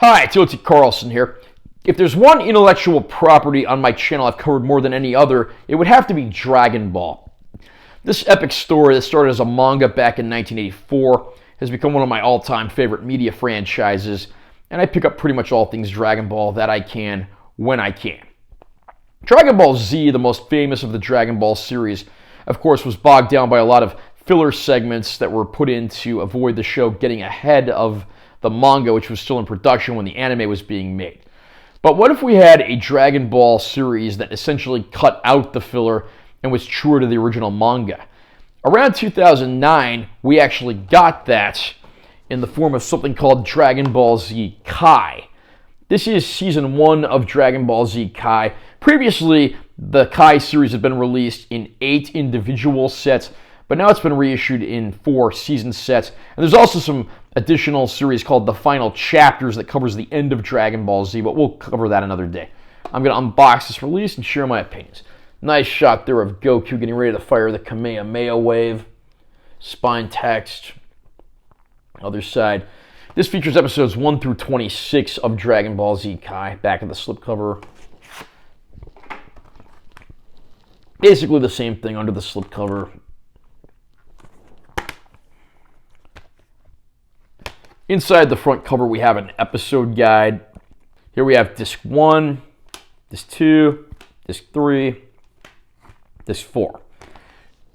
Hi, T.O.T. Carlson here. If there's one intellectual property on my channel I've covered more than any other, it would have to be Dragon Ball. This epic story that started as a manga back in 1984 has become one of my all-time favorite media franchises, and I pick up pretty much all things Dragon Ball that I can when I can. Dragon Ball Z, the most famous of the Dragon Ball series, of course, was bogged down by a lot of filler segments that were put in to avoid the show getting ahead of the manga, which was still in production when the anime was being made. But what if we had a Dragon Ball series that essentially cut out the filler and was truer to the original manga? Around 2009, we actually got that in the form of something called Dragon Ball Z Kai. This is Season 1 of Dragon Ball Z Kai. Previously, the Kai series had been released in 8 individual sets, but now it's been reissued in 4 season sets. And there's also some additional series called The Final Chapters that covers the end of Dragon Ball Z, but we'll cover that another day. I'm going to unbox this release and share my opinions. Nice shot there of Goku getting ready to fire the Kamehameha wave. Spine text. Other side. This features episodes 1 through 26 of Dragon Ball Z Kai. Back of the slipcover. Basically the same thing under the slipcover. Inside the front cover, we have an episode guide. Here we have Disc 1, Disc 2, Disc 3, Disc 4.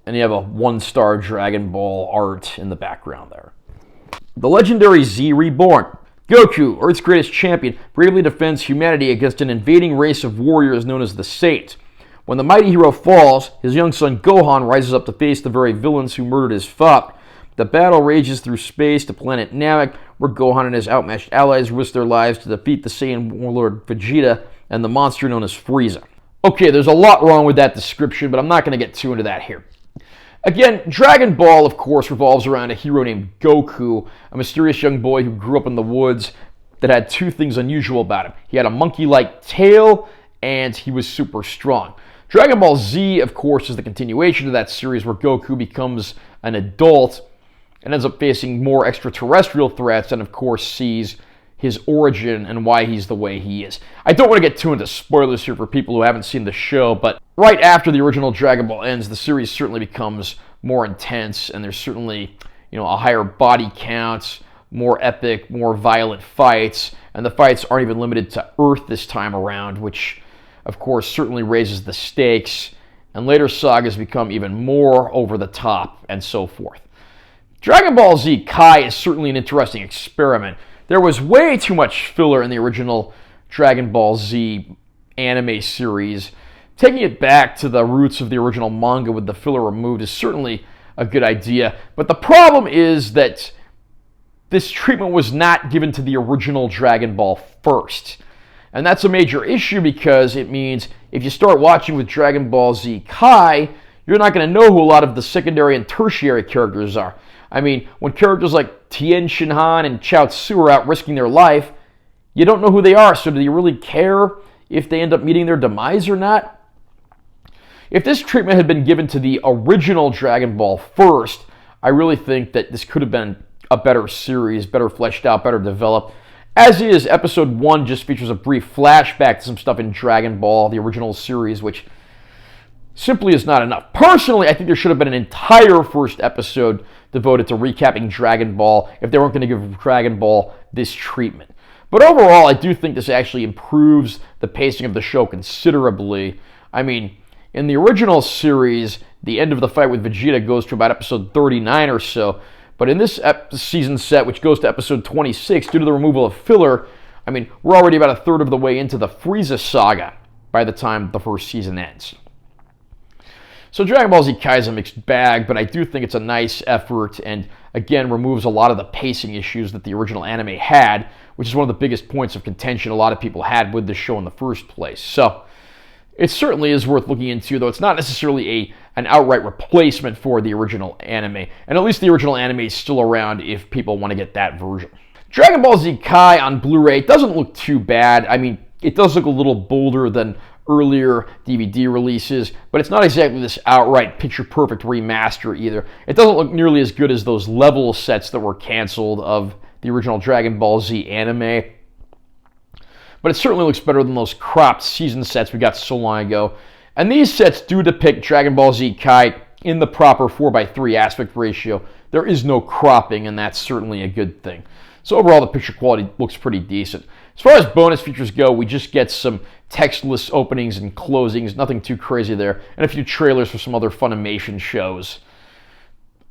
And you have a 1-star Dragon Ball art in the background there. The legendary Z Reborn. Goku, Earth's greatest champion, bravely defends humanity against an invading race of warriors known as the Saints. When the mighty hero falls, his young son Gohan rises up to face the very villains who murdered his father. The battle rages through space to planet Namek, where Gohan and his outmatched allies risk their lives to defeat the Saiyan warlord Vegeta and the monster known as Frieza. Okay, there's a lot wrong with that description, but I'm not going to get too into that here. Again, Dragon Ball, of course, revolves around a hero named Goku, a mysterious young boy who grew up in the woods that had 2 things unusual about him. He had a monkey-like tail, and he was super strong. Dragon Ball Z, of course, is the continuation of that series where Goku becomes an adult and ends up facing more extraterrestrial threats and, of course, sees his origin and why he's the way he is. I don't want to get too into spoilers here for people who haven't seen the show, but right after the original Dragon Ball ends, the series certainly becomes more intense, and there's certainly, a higher body count, more epic, more violent fights, and the fights aren't even limited to Earth this time around, which, of course, certainly raises the stakes, and later sagas become even more over the top, and so forth. Dragon Ball Z Kai is certainly an interesting experiment. There was way too much filler in the original Dragon Ball Z anime series. Taking it back to the roots of the original manga with the filler removed is certainly a good idea. But the problem is that this treatment was not given to the original Dragon Ball first. And that's a major issue because it means if you start watching with Dragon Ball Z Kai, you're not going to know who a lot of the secondary and tertiary characters are. I mean, when characters like Tien Shinhan and Chaozu are out risking their life, you don't know who they are, so do you really care if they end up meeting their demise or not? If this treatment had been given to the original Dragon Ball first, I really think that this could have been a better series, better fleshed out, better developed. As is, Episode 1 just features a brief flashback to some stuff in Dragon Ball, the original series, which simply is not enough. Personally, I think there should have been an entire first episode devoted to recapping Dragon Ball if they weren't going to give Dragon Ball this treatment. But overall, I do think this actually improves the pacing of the show considerably. I mean, in the original series, the end of the fight with Vegeta goes to about episode 39 or so. But in this season set, which goes to episode 26, due to the removal of filler, I mean, we're already about a third of the way into the Frieza saga by the time the first season ends. So Dragon Ball Z Kai is a mixed bag, but I do think it's a nice effort and, again, removes a lot of the pacing issues that the original anime had, which is one of the biggest points of contention a lot of people had with the show in the first place. So it certainly is worth looking into, though it's not necessarily an outright replacement for the original anime. And at least the original anime is still around if people want to get that version. Dragon Ball Z Kai on Blu-ray doesn't look too bad. I mean, it does look a little bolder than earlier DVD releases, but it's not exactly this outright picture-perfect remaster either. It doesn't look nearly as good as those level sets that were canceled of the original Dragon Ball Z anime. but it certainly looks better than those cropped season sets we got so long ago. And these sets do depict Dragon Ball Z Kai in the proper 4:3 aspect ratio. There is no cropping, and that's certainly a good thing. So overall, the picture quality looks pretty decent. As far as bonus features go, we just get some textless openings and closings, nothing too crazy there, and a few trailers for some other Funimation shows.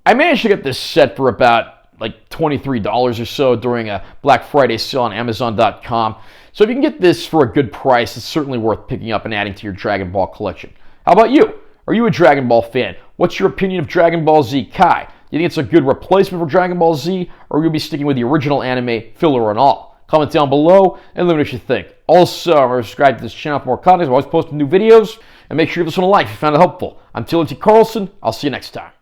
I managed to get this set for about like $23 or so during a Black Friday sale on Amazon.com. So if you can get this for a good price, it's certainly worth picking up and adding to your Dragon Ball collection. How about you? Are you a Dragon Ball fan? What's your opinion of Dragon Ball Z Kai? Do you think it's a good replacement for Dragon Ball Z, or are you going to be sticking with the original anime, filler and all? Comment down below and let me know what you think. Also, remember to subscribe to this channel for more content. I'm always posting new videos. And make sure you give this one a like if you found it helpful. I'm T. Carlson. I'll see you next time.